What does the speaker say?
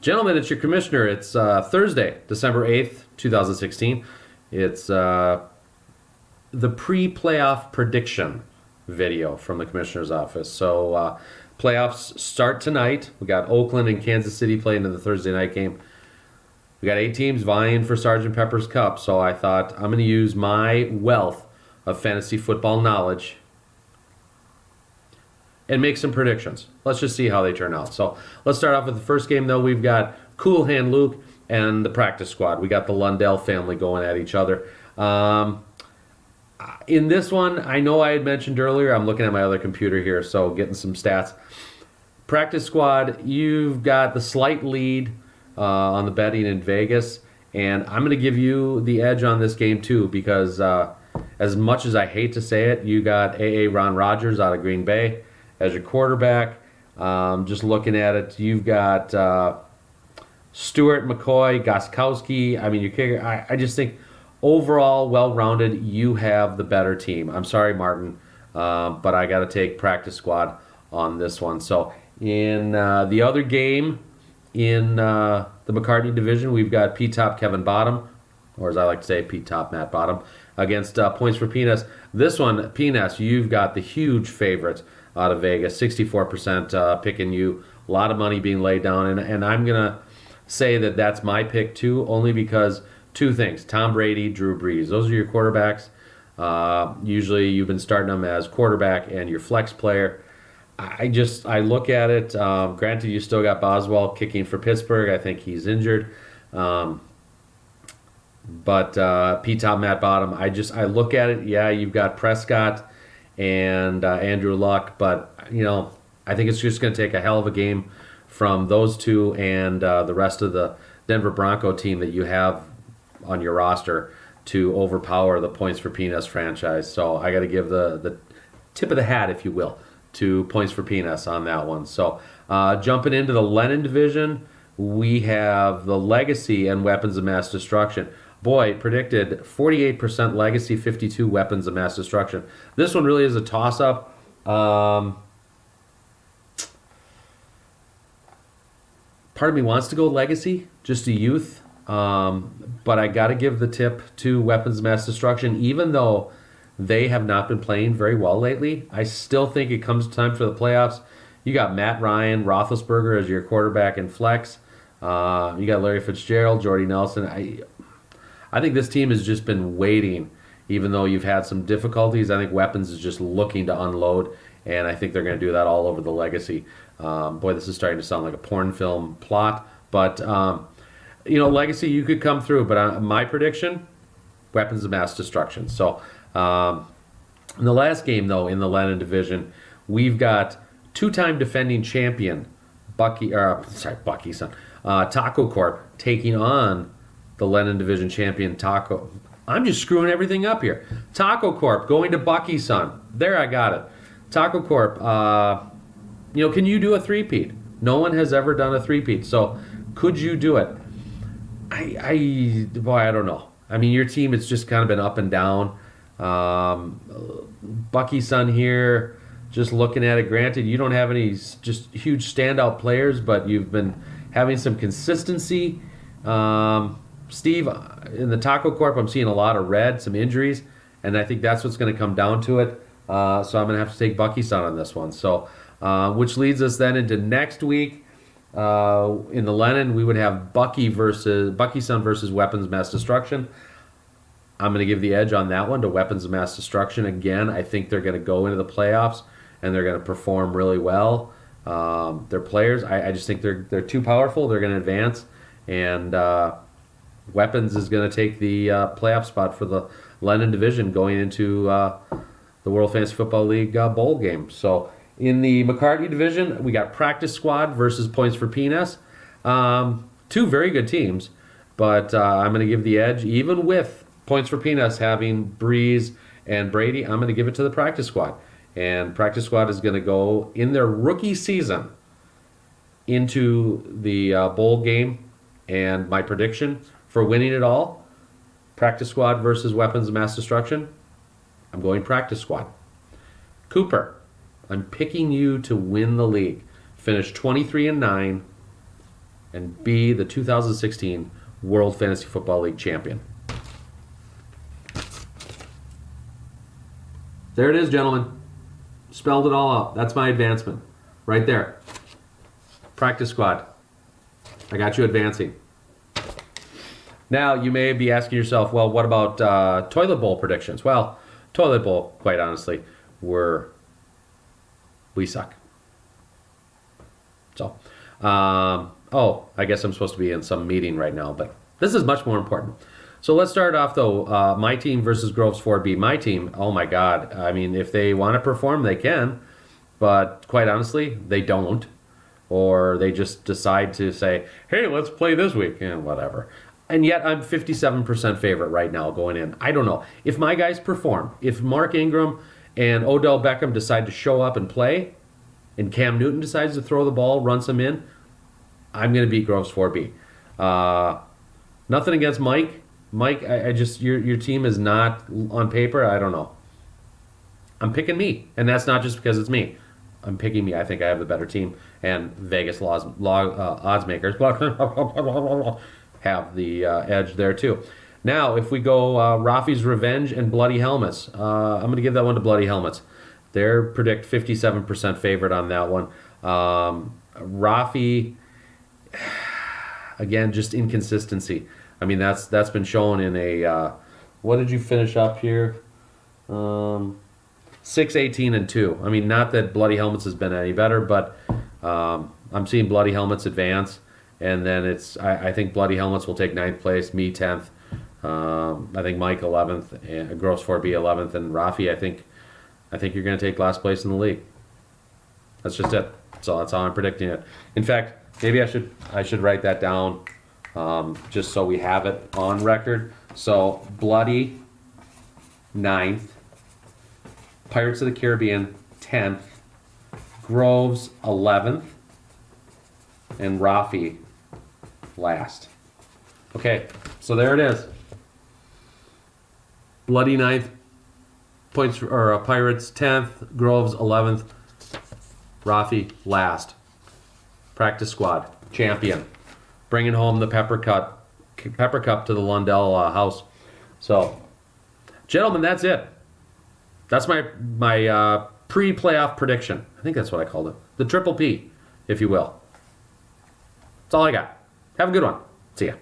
Gentlemen, it's your commissioner. It's Thursday, December 8th, 2016. It's the pre-playoff prediction video from the commissioner's office. So playoffs start tonight. We got Oakland and Kansas City playing in the Thursday night game. We got 8 teams vying for Sergeant Pepper's Cup. So I thought I'm going to use my wealth of fantasy football knowledge and make some predictions. Let's just see how they turn out. So let's start off with the first game, though. We've got Cool Hand Luke and the practice squad. We got the Lundell family going at each other. In this one, I know I had mentioned earlier, I'm looking at my other computer here, so getting some stats. Practice squad, you've got the slight lead on the betting in Vegas, and I'm going to give you the edge on this game, too, because as much as I hate to say it, you got A.A. Ron Rodgers out of Green Bay as your quarterback. Just looking at it, you've got Stewart, McCoy, Gostkowski. I mean, I just think overall, well-rounded, you have the better team. I'm sorry, Martin, but I got to take practice squad on this one. So in the other game in the McCartney division, we've got P-Top Kevin Bottom, or as I like to say, P-Top Matt Bottom, against Points for Penis. This one, Penis, you've got the huge favorite out of Vegas, 64% picking you. A lot of money being laid down, and I'm going to say that that's my pick too, only because two things: Tom Brady, Drew Brees. Those are your quarterbacks. Usually you've been starting them as quarterback and your flex player. I look at it. Granted, you still got Boswell kicking for Pittsburgh. I think he's injured. But P-Top Matt Bottom, I look at it. Yeah, you've got Prescott and Andrew Luck, but I think it's just going to take a hell of a game from those two and the rest of the Denver Bronco team that you have on your roster to overpower the Points for Peanuts franchise. So I got to give the tip of the hat, if you will, to Points for Peanuts on that one. So jumping into the Lennon division, we have the Legacy and Weapons of Mass Destruction. Boy, predicted 48% Legacy, 52 Weapons of Mass Destruction. This one really is a toss-up. Part of me wants to go Legacy, just a youth. But I got to give the tip to Weapons of Mass Destruction. Even though they have not been playing very well lately, I still think it comes time for the playoffs. You got Matt Ryan, Roethlisberger as your quarterback and flex. You got Larry Fitzgerald, Jordy Nelson. I think this team has just been waiting, even though you've had some difficulties. I think Weapons is just looking to unload, and I think they're going to do that all over the Legacy. Boy, this is starting to sound like a porn film plot, but Legacy, you could come through, but my prediction, Weapons of Mass Destruction. So in the last game, though, in the Lennon division, we've got two-time defending champion Taco Corp taking on the Lennon division champion Taco. I'm just screwing everything up here. Taco Corp going to Bucky Son. There, I got it. Taco Corp, can you do a three-peat? No one has ever done a three-peat, so could you do it? I don't know. I mean, your team, it's just kind of been up and down. Bucky Son here, just looking at it. Granted, you don't have any just huge standout players, but you've been having some consistency. Steve, in the Taco Corp, I'm seeing a lot of red, some injuries, and I think that's what's going to come down to it. So I'm going to have to take Bucky Son on this one. So, which leads us then into next week. In the Lennon, we would have Bucky Son versus Weapons of Mass Destruction. I'm going to give the edge on that one to Weapons of Mass Destruction. Again, I think they're going to go into the playoffs and they're going to perform really well. Their players, I just think they're too powerful. They're going to advance, and Weapons is going to take the playoff spot for the Lennon division going into the World Fantasy Football League bowl game. So in the McCartney division, we got Practice Squad versus Points for Peanuts. Two very good teams, but I'm going to give the edge, even with Points for Peanuts having Breeze and Brady. I'm going to give it to the Practice Squad. And Practice Squad is going to go in their rookie season into the bowl game. And my prediction for winning it all, Practice Squad versus Weapons of Mass Destruction, I'm going Practice Squad. Cooper, I'm picking you to win the league. Finish 23-9. and be the 2016 World Fantasy Football League champion. There it is, gentlemen. Spelled it all out. That's my advancement. Right there. Practice squad. I got you advancing. Now, you may be asking yourself, well, what about toilet bowl predictions? Well, toilet bowl, quite honestly, we suck. So, I guess I'm supposed to be in some meeting right now, but this is much more important. So let's start off, though, my team versus Groves 4B. My team, oh my God. I mean, if they want to perform, they can. But quite honestly, they don't. Or they just decide to say, hey, let's play this week. And whatever. And yet I'm 57% favorite right now going in. I don't know. If my guys perform, if Mark Ingram and Odell Beckham decide to show up and play, and Cam Newton decides to throw the ball, run some in, I'm going to beat Groves 4B. Nothing against Mike. Mike, I just your team is not on paper. I don't know. I'm picking me, and that's not just because it's me. I'm picking me. I think I have the better team, and Vegas odds makers have the edge there too. Now, if we go Rafi's Revenge and Bloody Helmets, I'm going to give that one to Bloody Helmets. They're predict 57% favorite on that one. Rafi, again, just inconsistency. I mean, that's been shown in a, what did you finish up here? 6-18-2. I mean, not that Bloody Helmets has been any better, but I'm seeing Bloody Helmets advance, and then I think Bloody Helmets will take 9th place, me 10th. I think Mike 11th, and Gross 4B 11th, and Rafi, I think you're going to take last place in the league. That's just it. So that's how I'm predicting it. In fact, maybe I should write that down. Just so we have it on record. So, Bloody 9th, Pirates of the Caribbean 10th, Groves 11th, and Rafi last. Okay, so there it is. Bloody 9th, Pirates 10th, Groves 11th, Rafi last. Practice squad, champion. Bringing home the Pepper Cup to the Lundell house. So, gentlemen, that's it. That's my pre-playoff prediction. I think that's what I called it. The triple P, if you will. That's all I got. Have a good one. See ya.